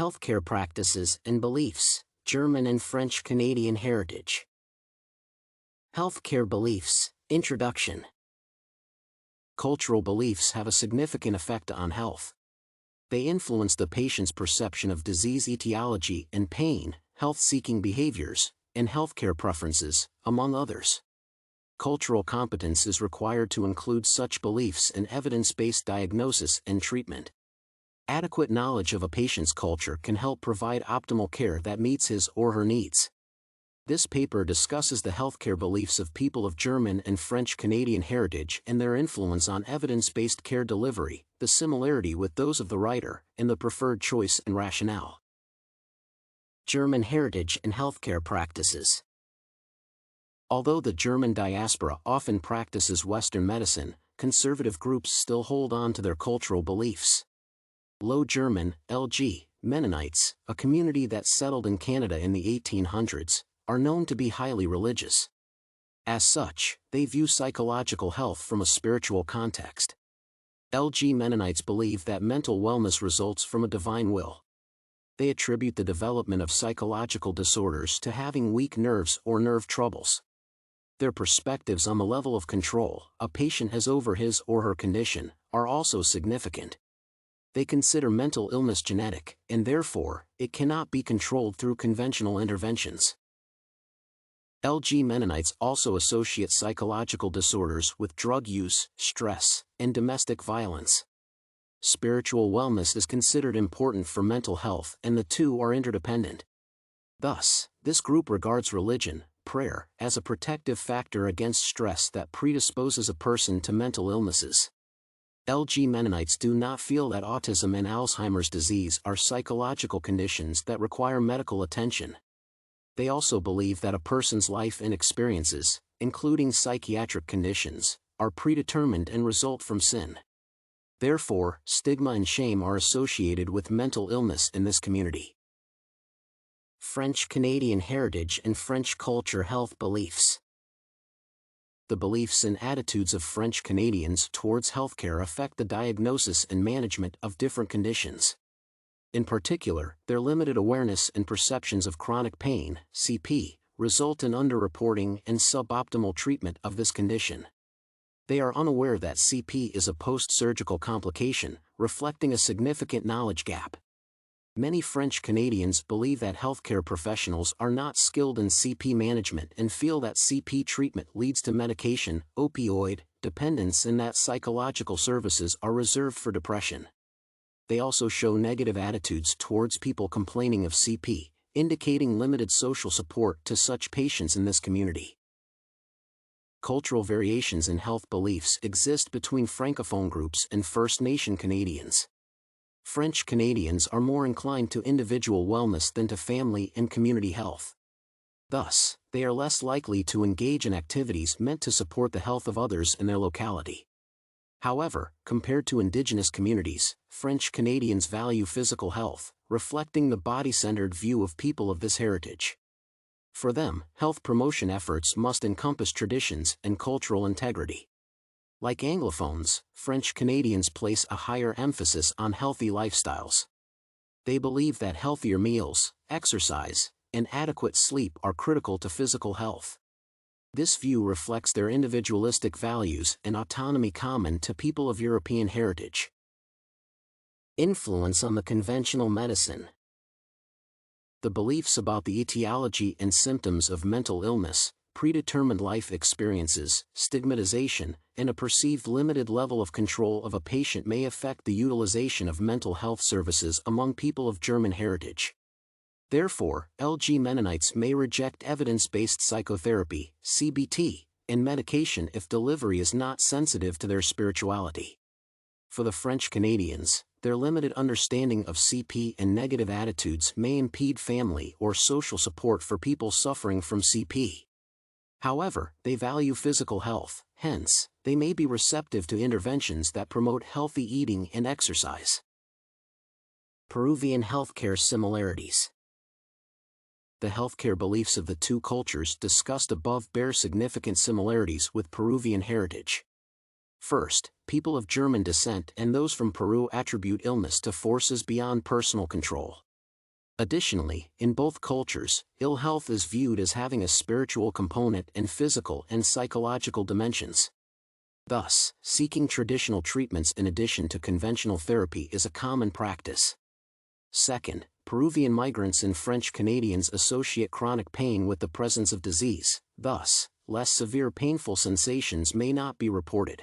Healthcare practices and beliefs, German and French Canadian heritage. Healthcare beliefs, introduction. Cultural beliefs have a significant effect on health. They influence the patient's perception of disease etiology and pain, health-seeking behaviors, and healthcare preferences, among others. Cultural competence is required to include such beliefs in evidence-based diagnosis and treatment. Adequate knowledge of a patient's culture can help provide optimal care that meets his or her needs. This paper discusses the healthcare beliefs of people of German and French Canadian heritage and their influence on evidence-based care delivery, the similarity with those of the writer, and the preferred choice and rationale. German heritage and healthcare practices. Although the German diaspora often practices Western medicine, conservative groups still hold on to their cultural beliefs. Low German, LG, Mennonites, a community that settled in Canada in the 1800s, are known to be highly religious. As such, they view psychological health from a spiritual context. LG Mennonites believe that mental wellness results from a divine will. They attribute the development of psychological disorders to having weak nerves or nerve troubles. Their perspectives on the level of control a patient has over his or her condition are also significant. They consider mental illness genetic, and therefore, it cannot be controlled through conventional interventions. LG Mennonites also associate psychological disorders with drug use, stress, and domestic violence. Spiritual wellness is considered important for mental health, and the two are interdependent. Thus, this group regards religion, prayer, as a protective factor against stress that predisposes a person to mental illnesses. LG Mennonites do not feel that autism and Alzheimer's disease are psychological conditions that require medical attention. They also believe that a person's life and experiences, including psychiatric conditions, are predetermined and result from sin. Therefore, stigma and shame are associated with mental illness in this community. French Canadian heritage and French culture health beliefs. The beliefs and attitudes of French Canadians towards healthcare affect the diagnosis and management of different conditions. In particular, their limited awareness and perceptions of chronic pain, CP, result in underreporting and suboptimal treatment of this condition. They are unaware that CP is a post-surgical complication, reflecting a significant knowledge gap. Many French Canadians believe that healthcare professionals are not skilled in CP management and feel that CP treatment leads to medication, opioid dependence, and that psychological services are reserved for depression. They also show negative attitudes towards people complaining of CP, indicating limited social support to such patients in this community. Cultural variations in health beliefs exist between Francophone groups and First Nation Canadians. French Canadians are more inclined to individual wellness than to family and community health. Thus, they are less likely to engage in activities meant to support the health of others in their locality. However, compared to Indigenous communities, French Canadians value physical health, reflecting the body-centered view of people of this heritage. For them, health promotion efforts must encompass traditions and cultural integrity. Like Anglophones, French Canadians place a higher emphasis on healthy lifestyles. They believe that healthier meals, exercise, and adequate sleep are critical to physical health. This view reflects their individualistic values and autonomy common to people of European heritage. Influence on the conventional medicine. The beliefs about the etiology and symptoms of mental illness, predetermined life experiences, stigmatization, and a perceived limited level of control of a patient may affect the utilization of mental health services among people of German heritage. Therefore, LG Mennonites may reject evidence-based psychotherapy, CBT, and medication if delivery is not sensitive to their spirituality. For the French Canadians, their limited understanding of CP and negative attitudes may impede family or social support for people suffering from CP. However, they value physical health, hence, they may be receptive to interventions that promote healthy eating and exercise. Peruvian healthcare similarities. The healthcare beliefs of the two cultures discussed above bear significant similarities with Peruvian heritage. First, people of German descent and those from Peru attribute illness to forces beyond personal control. Additionally, in both cultures, ill health is viewed as having a spiritual component and physical and psychological dimensions. Thus, seeking traditional treatments in addition to conventional therapy is a common practice. Second, Peruvian migrants and French Canadians associate chronic pain with the presence of disease, thus, less severe painful sensations may not be reported.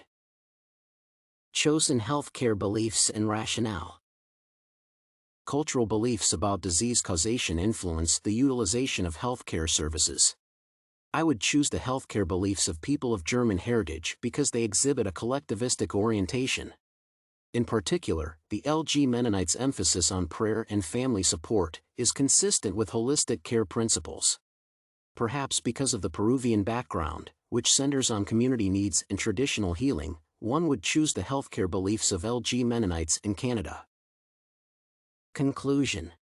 Chosen healthcare beliefs and rationale. Cultural beliefs about disease causation influence the utilization of healthcare services. I would choose the healthcare beliefs of people of German heritage because they exhibit a collectivistic orientation. In particular, the Low German Mennonites' emphasis on prayer and family support is consistent with holistic care principles. Perhaps because of the Peruvian background, which centers on community needs and traditional healing, one would choose the healthcare beliefs of Low German Mennonites in Canada. Conclusion.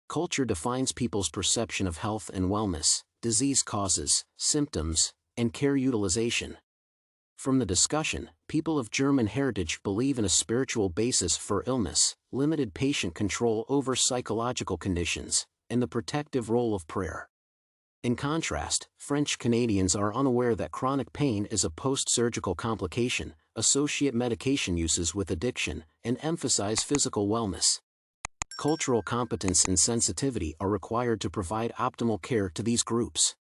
Culture defines people's perception of health and wellness, disease causes, symptoms, and care utilization. From the discussion, people of German heritage believe in a spiritual basis for illness, limited patient control over psychological conditions, and the protective role of prayer. In contrast, French Canadians are unaware that chronic pain is a post-surgical complication, associate medication uses with addiction, and emphasize physical wellness. Cultural competence and sensitivity are required to provide optimal care to these groups.